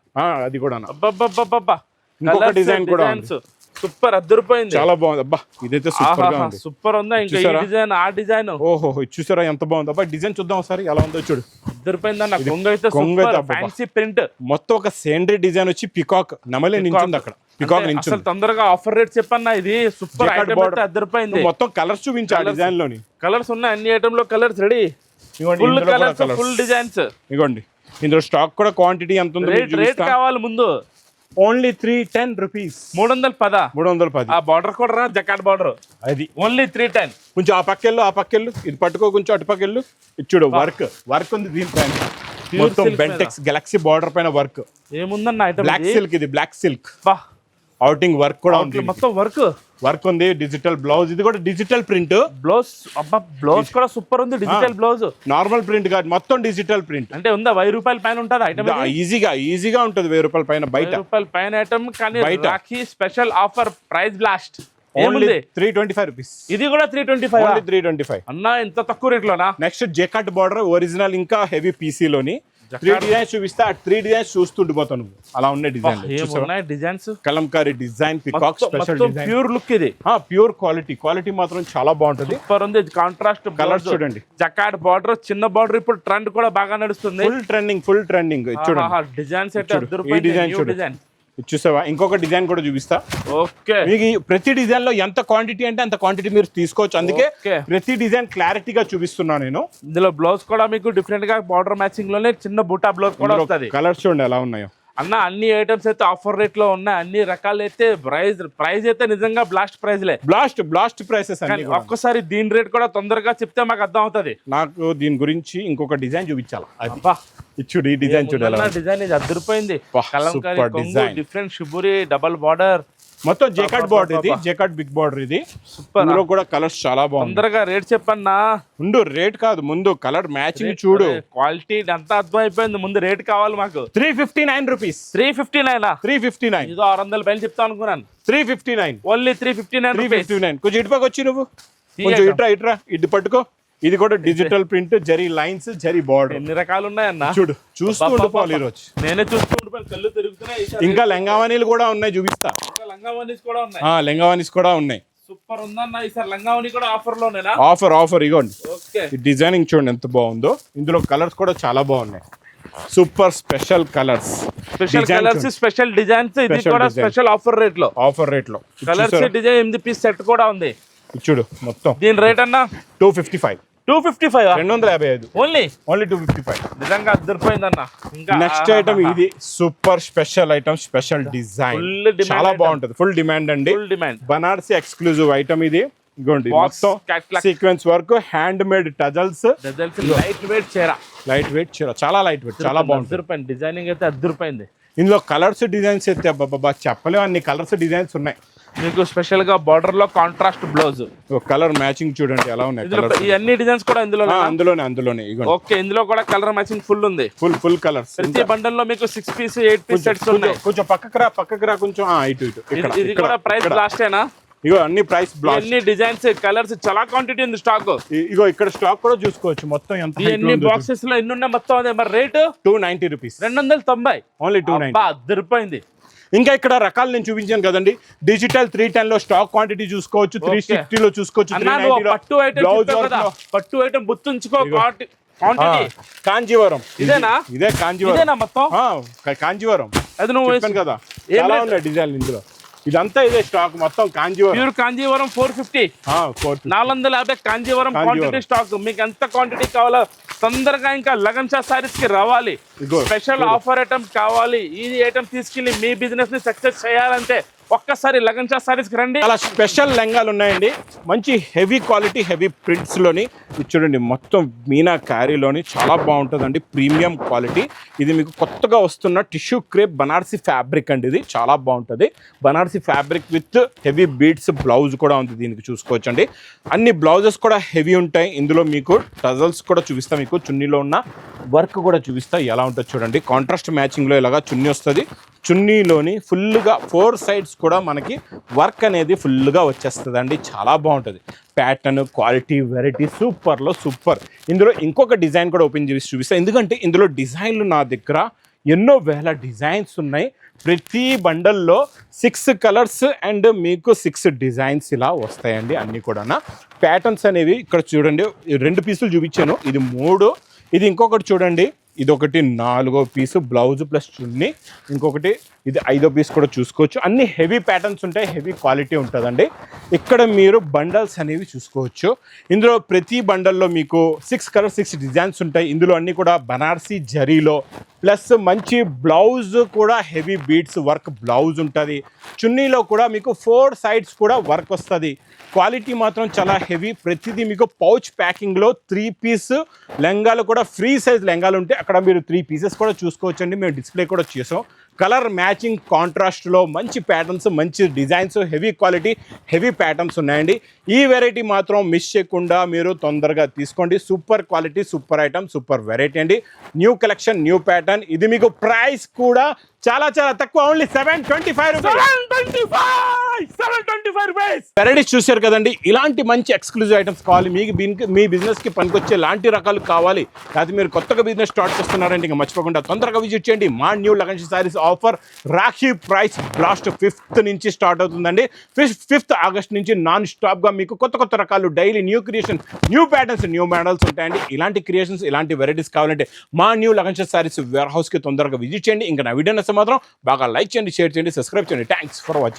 [SPEAKER 1] అది కూడా
[SPEAKER 2] ఇంకొక డిజైన్ కూడా సూపర్ అద్దరిపోయింది,
[SPEAKER 1] చాలా బాగుంది. అబ్బా ఇదైతే సూపర్ గా ఉంది.
[SPEAKER 2] సూపర్ ఉందా. ఇంకా ఈ డిజైన్, ఆ డిజైన్.
[SPEAKER 1] ఓహో చూసారా ఎంత బాగుంది. అబ్బా డిజైన్ చూద్దాం ఒకసారి ఎలా ఉందో చూడు.
[SPEAKER 2] అద్దరిపోయింది అన్న. కొంగు అయితే సూపర్ ఫ్యాన్సీ ప్రింట్.
[SPEAKER 1] మొత్తం ఒక సేంద్రీ డిజైన్ వచ్చి పికాక్ నమలే నించుంది అక్కడ. పికాక్ నించుంది.
[SPEAKER 2] అసలు తొందరగా ఆఫర్ రేట్ చెప్పన్నా. ఇది సూపర్ ఐటమ్ అయితే అద్దరిపోయింది.
[SPEAKER 1] మొత్తం కలర్స్ చూపించా డిజైన్ లోని.
[SPEAKER 2] కలర్స్ ఉన్నాయి అన్ని ఐటమ్ లో. Colours ready, full colours, full designs.
[SPEAKER 1] ఇగోండి ఇందులో స్టాక్ కూడా క్వాంటిటీ ఎంత ఉందో
[SPEAKER 2] రేట్ కావాలి ముందు.
[SPEAKER 1] Only 310 rupees.
[SPEAKER 2] 310. ఆ బార్డర్ కూడా జకార్డ్ బార్డర్.
[SPEAKER 1] అది
[SPEAKER 2] ఓన్లీ 310.
[SPEAKER 1] కొంచెం ఆ పక్కెళ్ళు, ఇది పట్టుకో, కొంచెం అటు పక్కెళ్ళు. ఇచ్చుడు వర్క్ ఉంది దీనిపైన. మొత్తం బెంటెక్స్ గెలాక్సీ బార్డర్ పైన వర్క్
[SPEAKER 2] ఏముందన్న ఐటమ్.
[SPEAKER 1] బ్లాక్ సిల్క్, ఇది బ్లాక్ సిల్క్. అవుటింగ్ వర్క్ కూడా ఉంది,
[SPEAKER 2] మొత్తం వర్క్ ఉంది. డిజిటల్ బ్లౌజ్, ఇది కూడా డిజిటల్ ప్రింట్ బ్లౌజ్. అబ్బా బ్లౌజ్ కూడా సూపర్ ఉంది. డిజిటల్ బ్లౌజ్,
[SPEAKER 1] నార్మల్ ప్రింట్ కాదు, మొత్తం డిజిటల్ ప్రింట్.
[SPEAKER 2] అంటే ఉందా 1000 రూపాయల పైన ఉంటుంది ఐటమ్.
[SPEAKER 1] ఈజీగా ఉంటుంది 1000 రూపాయల పైన. బయట 1000
[SPEAKER 2] రూపాయల పైన ఐటమ్. కానీ Rakhi special offer price blast.
[SPEAKER 1] Only 325 rupees.
[SPEAKER 2] ఇది కూడా 325.
[SPEAKER 1] 325
[SPEAKER 2] అన్నా ఇంత తక్కువ రేట్ లోనా.
[SPEAKER 1] నెక్స్ట్ జెకార్డ్ బార్డర్ ఒరిజినల్, ఇంకా హెవీ పీసీ లోని 3 డిజైన్స్ చూపిస్తా, ఆ 3 డిజైన్స్ చూస్తుండిపోతాను నువ్వు. అలా ఉన్నాయి డిజైన్,
[SPEAKER 2] ఏమున్నాయి designs,
[SPEAKER 1] Kalamkari design, peacock special design,
[SPEAKER 2] pure look ఇది,
[SPEAKER 1] ప్యూర్ క్వాలిటీ మాత్రం చాలా బాగుంటది.
[SPEAKER 2] సూపర్ ఉంది. కాంట్రాస్ట్
[SPEAKER 1] కలర్స్ చూడండి,
[SPEAKER 2] జకార్డ్ బార్డర్, చిన్న బార్డర్, ఇప్పుడు ట్రెండ్ కూడా బాగా నడుస్తుంది.
[SPEAKER 1] ఫుల్ ట్రెండింగ్ చూడండి.
[SPEAKER 2] డిజైన్స్ అయితే
[SPEAKER 1] డిజైన్ చూసావా? ఇంకొక డిజైన్ కూడా చూపిస్తా.
[SPEAKER 2] ఓకే,
[SPEAKER 1] మీకు ప్రతి డిజైన్ లో ఎంత క్వాంటిటీ అంటే అంత క్వాంటిటీ మీరు తీసుకోవచ్చు, అందుకే ప్రతి డిజైన్ క్లారిటీగా చూపిస్తున్నా నేను.
[SPEAKER 2] ఇందులో బ్లౌజ్ కూడా మీకు డిఫరెంట్ గా బార్డర్ మ్యాచింగ్ లోనే చిన్న బూటా బ్లౌజ్ కూడా వస్తుంది.
[SPEAKER 1] కలర్స్ చూడండి ఎలా ఉన్నాయో
[SPEAKER 2] అన్న. అన్ని ఐటమ్స్ అయితే ఆఫర్ రేట్ లో ఉన్నాయి, అన్ని రకాలు అయితే ప్రైస్ అయితే నిజంగా బ్లాస్ట్
[SPEAKER 1] ప్రైసెస్ అన్ని.
[SPEAKER 2] ఒక్కసారి దీని రేట్ కూడా తొందరగా చెప్తే మాకు అర్థం అవుతుంది.
[SPEAKER 1] నాకు దీని గురించి ఇంకొక డిజైన్ చూపించాలి. చూడు, ఈ డిజైన్ చూడాలి.
[SPEAKER 2] డిజైన్ ఇది అదిరిపోయింది. డిఫరెంట్ షిబురి డబల్ బార్డర్,
[SPEAKER 1] మొత్తం జేకార్డ్ బార్డర్, ఇది జేకార్డ్ బిగ్ బార్డర్, ఇది సూపర్. ఇందులో కూడా కలర్స్ చాలా బాగుంది.
[SPEAKER 2] తొందరగా రేట్ చెప్పన్నా.
[SPEAKER 1] ముందు రేట్ కాదు, ముందు కలర్ మ్యాచింగ్ చూడు,
[SPEAKER 2] క్వాలిటీ అంతా అర్థం అయిపోయింది. ముందు రేట్ కావాలి మాకు.
[SPEAKER 1] 359 రూపీస్.
[SPEAKER 2] 359 ఇదో 600 పైన చెప్తా అనుకున్నాను.
[SPEAKER 1] 359
[SPEAKER 2] ఓన్లీ 359.
[SPEAKER 1] కొంచెం ఇటుపక్క వచ్చి నువ్వు కొంచెం ఇట్రా ఇటు పట్టుకో. ఇది కూడా digital print, zari lines, zari border.
[SPEAKER 2] ఎన్ని రకాలు ఉన్నాయన్న,
[SPEAKER 1] చూస్తూ ఉండిపోవాలి. ఈ రోజు
[SPEAKER 2] నేనే చూస్తూ ఉండిపోయాను, కళ్ళు తిరుగుతున్నాయి.
[SPEAKER 1] ఇంకా లంగావాణీలు కూడా ఉన్నాయి, చూపిస్తా. లంగావాణీస్ కూడా ఉన్నాయి.
[SPEAKER 2] సూపర్ ఉందన్న. ఈసారి లంగావని కూడా ఆఫర్ లోనేనా?
[SPEAKER 1] ఆఫర్ ఇగోండి. డిజైనింగ్ చూడండి ఎంత బాగుందో. ఇందులో కలర్స్ కూడా చాలా బాగున్నాయి. Super special colours,
[SPEAKER 2] special designs. ఇది కూడా స్పెషల్ ఆఫర్ రేట్ లో కలర్స్, డిజైన్ 8 పీస్ సెట్ కూడా ఉంది.
[SPEAKER 1] చూడు మొత్తం.
[SPEAKER 2] దీని రేట్ అన్న
[SPEAKER 1] 255. 255
[SPEAKER 2] ఓన్లీ
[SPEAKER 1] 255.
[SPEAKER 2] నిజంగా అద్దరిపోయిందన్న.
[SPEAKER 1] నెక్స్ట్ ఐటమ్ ఇది super special item, special design, చాలా బాగుంటది. ఫుల్ డిమాండ్ అండి, బనారసి ఎక్స్క్లూజివ్ ఐటమ్ ఇది. ఇగోండి మొత్తం sequence work, hand made tassels,
[SPEAKER 2] light weight చీర,
[SPEAKER 1] చాలా లైట్ వెయిట్, చాలా బాగుంటుంది.
[SPEAKER 2] డిజైనింగ్ అయితే అద్దరిపోయింది.
[SPEAKER 1] ఇందులో కలర్స్ డిజైన్స్ అయితే చెప్పలేము, అన్ని కలర్స్ డిజైన్స్ ఉన్నాయి.
[SPEAKER 2] మీకు స్పెషల్ గా బార్డర్ లో కాంట్రాస్ట్ బ్లౌజ్,
[SPEAKER 1] కలర్ మ్యాచింగ్ చూడండి ఎలా ఉన్నాయి.
[SPEAKER 2] ఈ అన్ని డిజైన్స్ కూడా
[SPEAKER 1] అందులోనే
[SPEAKER 2] ఓకే. ఇందులో కూడా కలర్ మ్యాచింగ్ ఫుల్ ఉంది,
[SPEAKER 1] ఫుల్ కలర్స్.
[SPEAKER 2] ప్రతి బండల్ లో మీకు 6 పీస్ 8 పీస్ సెట్స్ ఉన్నాయి.
[SPEAKER 1] కొంచెం పక్కకు రా కొంచెం ఇటు.
[SPEAKER 2] ఇది కూడా ప్రైస్ లాస్టేనా?
[SPEAKER 1] ఇగో అన్ని ప్రైస్ బ్లాక్,
[SPEAKER 2] అన్ని డిజైన్స్, కలర్స్, చాలా క్వాంటిటీ ఉంది స్టాక్.
[SPEAKER 1] ఇగో ఇక్కడ స్టాక్ కూడా చూసుకోవచ్చు. మొత్తం ఎంత
[SPEAKER 2] ఎన్ని బాక్సెస్ లో ఎన్ని ఉన్నాయి మొత్తం. అదే మరి రేట్
[SPEAKER 1] 290 రూపీస్.
[SPEAKER 2] 290
[SPEAKER 1] ఓన్లీ 290.
[SPEAKER 2] అద్దరిపోయింది.
[SPEAKER 1] ఇంకా ఇక్కడ రకాలు నేను చూపించాను కదండి. డిజిటల్ 310 లో స్టాక్ క్వాంటిటీ చూసుకోవచ్చు, 360 లో చూసుకోవచ్చు, 390 లో.
[SPEAKER 2] పట్టు ఐటమ్ గుర్తుంచుకో.
[SPEAKER 1] కాంజీవరం ఇదే కాంజీవరం
[SPEAKER 2] మొత్తం.
[SPEAKER 1] కాంజీవరం
[SPEAKER 2] అది నువ్వు
[SPEAKER 1] చెప్పాను కదా, చాలా ఉన్నాయి డిజైన్ ఇందులో. ఇదంతా ఇదే స్టాక్ మొత్తం Kanjeevaram.
[SPEAKER 2] Pure Kanjeevaram 450. 450 Kanjeevaram quantity stock. మీకు ఎంత క్వాంటిటీ కావాలో తొందరగా ఇంకా లగన్ షా సారీస్ కి రావాలి. స్పెషల్ ఆఫర్ ఐటమ్ కావాలి. ఈ ఐటమ్ తీసుకెళ్లి మీ బిజినెస్ ని సక్సెస్ చేయాలంటే ఒక్కసారి లగన్ షా సారీస్ కి రండి.
[SPEAKER 1] అలా స్పెషల్ లెంగాలు ఉన్నాయండి, మంచి హెవీ క్వాలిటీ, హెవీ ప్రింట్స్ లోని. చూడండి మొత్తం మీనా క్యారీలోని చాలా బాగుంటుందండి, ప్రీమియం క్వాలిటీ. ఇది మీకు కొత్తగా వస్తున్న టిష్యూ క్రేప్ బనారసి ఫ్యాబ్రిక్ అండి. ఇది చాలా బాగుంటుంది, Banarasi fabric with heavy beads. Blouse కూడా ఉంది దీనికి, చూసుకోవచ్చండి. అన్ని బ్లౌజెస్ కూడా హెవీ ఉంటాయి. ఇందులో మీకు టజల్స్ కూడా చూపిస్తా, మీకు చున్నీలో ఉన్న వర్క్ కూడా చూపిస్తా ఎలా ఉంటుందో చూడండి. కాంట్రాస్ట్ మ్యాచింగ్లో ఇలాగా చున్నీ వస్తుంది. చున్నీలోని ఫుల్గా 4 సైడ్స్ కూడా మనకి వర్క్ అనేది ఫుల్గా వచ్చేస్తుంది అండి, చాలా బాగుంటుంది. ప్యాటర్న్, క్వాలిటీ, వెరైటీ సూపర్లో సూపర్. ఇందులో ఇంకొక డిజైన్ కూడా ఓపెన్ చేసి చూపిస్తాను, ఎందుకంటే ఇందులో డిజైన్లు నా దగ్గర ఎన్నో వేల డిజైన్స్ ఉన్నాయి. ప్రతి బండల్లో 6 కలర్స్ అండ్ మీకు 6 డిజైన్స్ ఇలా వస్తాయండి. అన్నీ కూడా ప్యాటర్న్స్ అనేవి ఇక్కడ చూడండి. 2 పీసులు చూపించాను, ఇది 3. ఇది ఇంకొకటి చూడండి, ఇది ఒకటి 4వ పీసు బ్లౌజ్ ప్లస్ చున్నీ. ఇంకొకటి ఇది 5వ పీస్ కూడా చూసుకోవచ్చు. అన్ని హెవీ ప్యాటర్న్స్ ఉంటాయి, హెవీ క్వాలిటీ ఉంటుందండి. ఇక్కడ మీరు బండల్స్ అనేవి చూసుకోవచ్చు. ఇందులో ప్రతి బండల్లో మీకు 6 కలర్స్ 6 డిజైన్స్ ఉంటాయి. ఇందులో అన్నీ కూడా బనారసి జరీలో ప్లస్ మంచి బ్లౌజ్ కూడా హెవీ బీడ్స్ వర్క్ బ్లౌజ్ ఉంటుంది. చున్నీలో కూడా మీకు 4 సైడ్స్ కూడా వర్క్ వస్తుంది. క్వాలిటీ మాత్రం చాలా హెవీ. ప్రతిదీ మీకు పౌచ్ ప్యాకింగ్లో 3 పీస్ లెంగాలు కూడా ఫ్రీ సైజ్ లెంగాలు ఉంటాయి. అక్కడ మీరు 3 పీసెస్ కూడా చూసుకోవచ్చండి, మేము డిస్ప్లే కూడా చేసాం. కలర్ మ్యాచింగ్ కాంట్రాస్ట్లో మంచి ప్యాటర్న్స్, మంచి designs, heavy quality, heavy patterns ఉన్నాయండి. ఈ వెరైటీ మాత్రం మిస్ చేయకుండా మీరు తొందరగా తీసుకోండి. Super quality, super item, super variety అండి. New collection, new pattern. ఇది మీకు ప్రైస్ కూడా చాలా చాలా తక్కువ, ఓన్లీ 725 రూపీస్.
[SPEAKER 2] 725 rupees.
[SPEAKER 1] వెరైటీస్ చూశారు కదండి. ఇలాంటి మంచి ఎక్స్క్లూజివ్ ఐటమ్స్ కావాలి మీకు, మీ బిజినెస్ కి పనికొచ్చే లాంటి రకాలు కావాలి, అయితే మీరు కొత్తగా బిజినెస్ స్టార్ట్ చేస్తున్నారంటే ఇంకా మర్చిపోకుండా తొందరగా విజిట్ చేయండి. మా new Lagan saris offer Rakhi price last 5th నుంచి స్టార్ట్ అవుతుందండి. 5th ఆగస్ట్ నుంచి నాన్ స్టాప్ గా మీకు కొత్త రకాలు daily new creation, new patterns, new models ఉంటాయండి. ఇలాంటి క్రియేషన్స్, ఇలాంటి వెరైటీస్ కావాలంటే మా new Lagan sarees warehouse కి తొందరగా విజిట్ చేయండి. ఇంకా నా వీడియో నచ్చితే మాత్రం బాగా లైక్ చేయండి, షేర్ చేయండి, సబ్స్క్రైబ్ చేయండి. Thanks for watching.